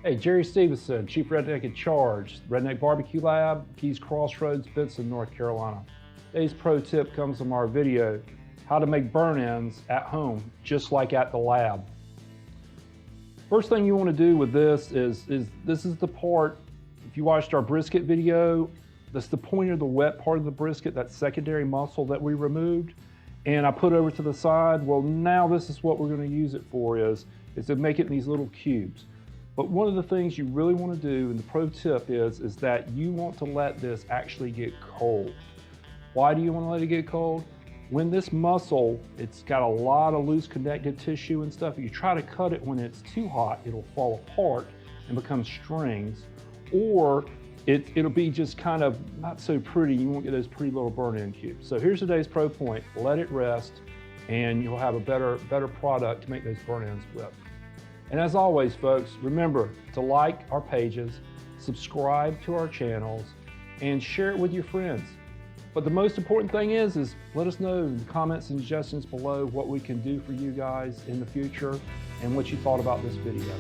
Hey, Jerry Stevenson, Chief Redneck in Charge, Redneck BBQ Lab, Keys Crossroads, Benson, North Carolina. Today's pro tip comes from our video, how to make burn-ins at home, just like at the lab. First thing you want to do with this is this is the part, if you watched our brisket video, that's the point of the wet part of the brisket, that secondary muscle that we removed, and I put over to the side. Well, now this is what we're going to use it for, is to make it in these little cubes. But one of the things you really want to do, and the pro tip is that you want to let this actually get cold. Why do you want to let it get cold? When this muscle, it's got a lot of loose connective tissue and stuff, if you try to cut it when it's too hot, it'll fall apart and become strings, or it'll be just kind of not so pretty. You won't get those pretty little burn-in cubes. So here's today's pro point. Let it rest, and you'll have a better product to make those burn-ins with. And as always, folks, remember to like our pages, subscribe to our channels, and share it with your friends. But the most important thing is let us know in the comments and suggestions below what we can do for you guys in the future and what you thought about this video.